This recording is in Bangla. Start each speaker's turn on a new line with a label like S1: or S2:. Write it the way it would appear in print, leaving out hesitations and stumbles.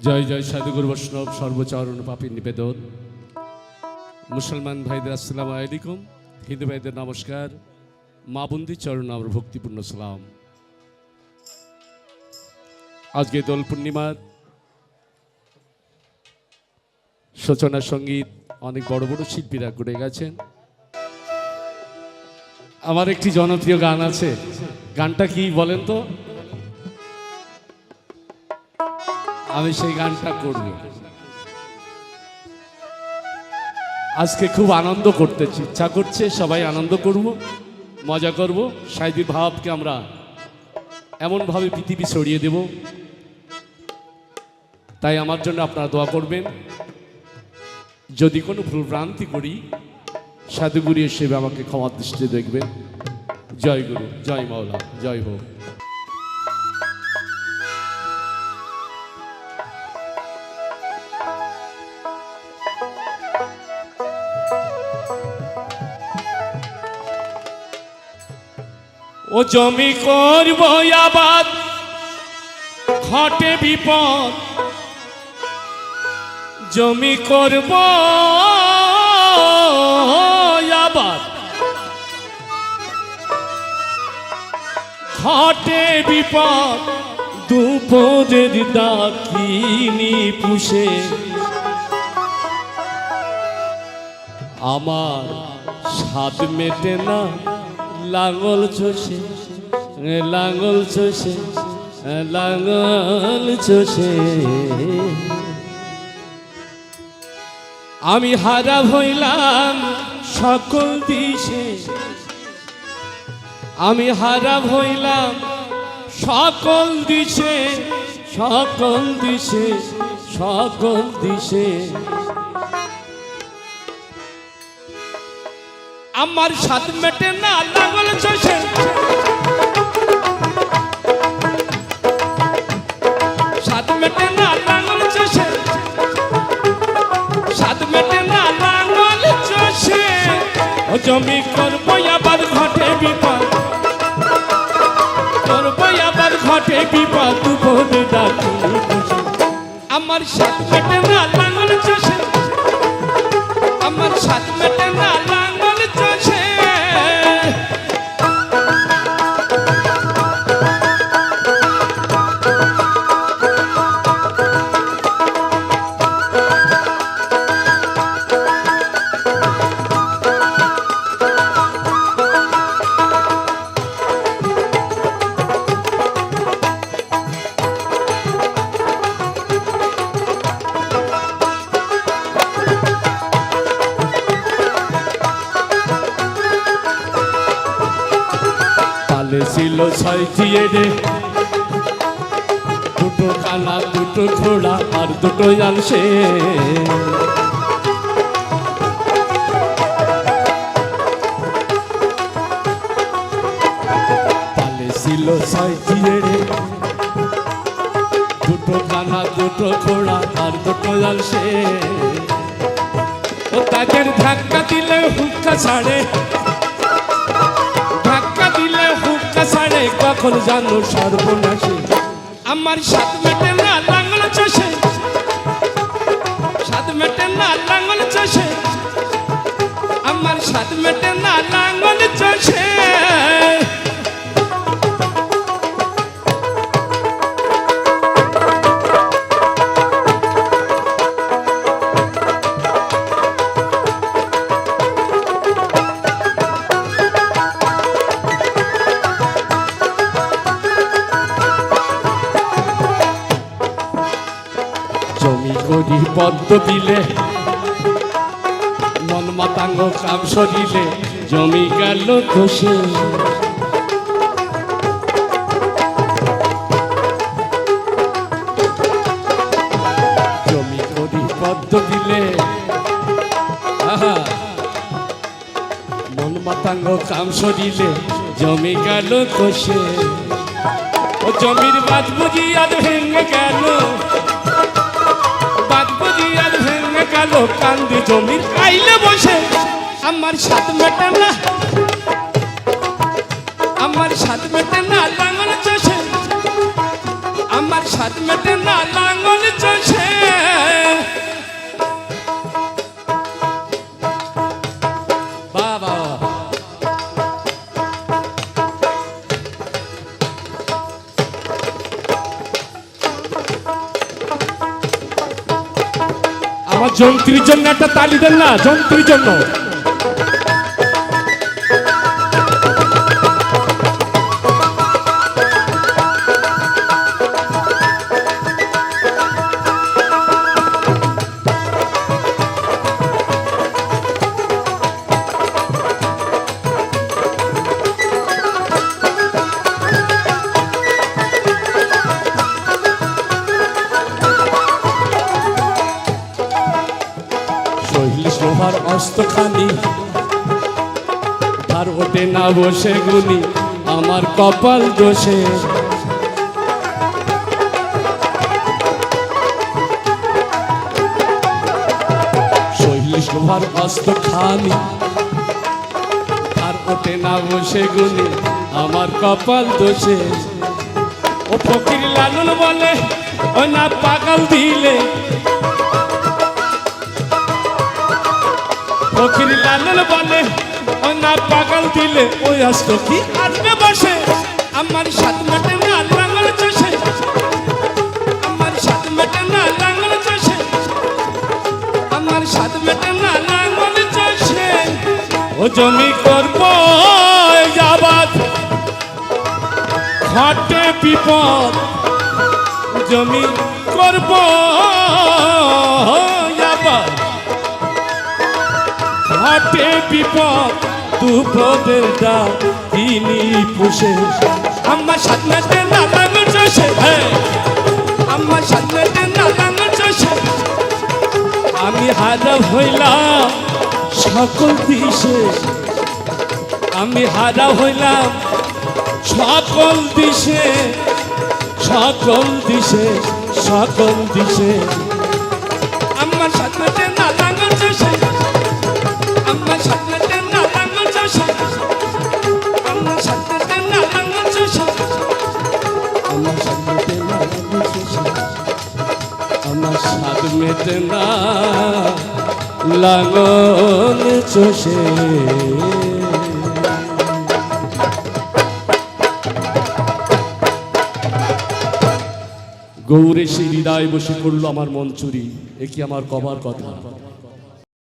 S1: জয় জয় সাধুগুরু বৈষ্ণব সর্বচরণ পাপী নিবেদন। মুসলমান ভাইদের আসসালামু আলাইকুম, হিন্দু ভাইদের নমস্কার, মা বন্দির চরণ আমার ভক্তিপূর্ণ সালাম। আজকে দোল পূর্ণিমার সূচনা সঙ্গীত অনেক বড় বড় শিল্পীরা করে গেছেন। আমার একটি জনপ্রিয় গান আছে, গানটা কি বলেন তো? আমি সেই গানটা করব। আজকে খুব আনন্দ করতে ইচ্ছা করছে, সবাই আনন্দ করব, মজা করব, সাইদি ভাবকে আমরা এমনভাবে পৃথিবী ছড়িয়ে দেব। তাই আমার জন্য আপনারা দোয়া করবেন। যদি কোনো ভুলভ্রান্তি করি, সাধুগুরু হিসেবে আমাকে ক্ষমা দৃষ্টি দেখবেন। জয় গুরু, জয় মাওলা, জয় হোক। ও জমি করব আবাদ, ঘটে বিপদ। জমি করব আবাদ, ঘটে বিপদ। দুপুরের ডাকিনি পুষে আমার স্বাদ মেটে না। লাঙল চষে, লাঙল চষে, লাঙল চষে আমি হারা হইলাম সকল দিশে। আমি হারা হইলাম সকল দিশে, সকল দিশে, সকল দিশে। আমার স্বাদ মেটে না লাঙল চষে, স্বাদ মেটে না লাঙল চষে, স্বাদ মেটে না লাঙল চষে। ও জমি করব আবার ঘটে বিপদ, করব আবার ঘটে বিপদ। দুপুরে ডাকি আমার স্বাদ মেটে না লাঙল চষে, আমার স্বাদ মেটে না লাঙল চষে। ছিল ছয়টি এড়ে, দুটো কানা, দুটো ঘোড়া আর দুটো আলসে। তালে ছিল ছয়টি এড়ে, দুটো কানা, দুটো ঘোড়া আর দুটো আলসে। ও তাদের ধাক্কা দিলে হুক্কা ছাড়ে, সাড়ে কখন জানো সর্বনাশে। আমার স্বাদ মেটে না লাঙল চষে, স্বাদ মেটে না লাঙল চষে, আমার স্বাদ মেটে না লাঙল চষে। জমি করি পদ্ম দিলে, মন মাতাঙ্গ কাম সরিলে, জমি গেল খসে। জমি করি পদ্ম দিলে, মন মাতাঙ্গ কাম সরিলে, জমি গেল খসে। ও জমির বাজ বুঝি আর ভেঙে গেল, কান্দি জমির আইলে বসে। আমার স্বাদ মেটে না, আমার স্বাদ মেটে না লাঙল চষে, আমার আমার সাত মেটে না লাঙ্গল চষে বাবা আমার যন্ত্রীর জন্য একটা তালি দেন না যন্ত্রীর জন্য লোহার অস্ত্রখানি আর ওঠে না বসে গুনি আমার কপাল দোষে শৈলিশ লোহার অস্ত্রখানি আর ওঠে না বসে গুনি আমার কপাল দোষে ও ফকির লালন বলে ও না পাগল দিলে ফকির লালন বলে ও না পাগল দিলে ওই অস্ত্র কি আসবে বসে আমার সাত মেটে না লাঙ্গল চষে আমার সাত মেটে না লাঙ্গল চষে আমার সাত মেটে না লাঙ্গল চষে ও জমি করব আবাদ ঘটে বিপদ জমি করব আবাদ ঘটে বিপদ দুপদের দা তিনি পুষে আমার সাত মেটে না লাঙ্গল চষে আমার সাত মেটে না লাঙ্গল চষে আমি হারা হইলাম সকল দিশে আমি হারা হইলাম সকল দিশে সকল দিশে সকল দিশে আমার সাত মেটে না লাঙ্গল চষে আমার সাত মেটে না লাঙ্গল চষে আমার সাত মেটে না লাঙ্গল চষে আমার সাত মেটে না লাঙ্গল চষে আমার সাত মেটে না লাঙ্গল চষে গৌরে সেই হৃদয় বসে করলো আমার মন চুরি এ কি আমার কবার কথা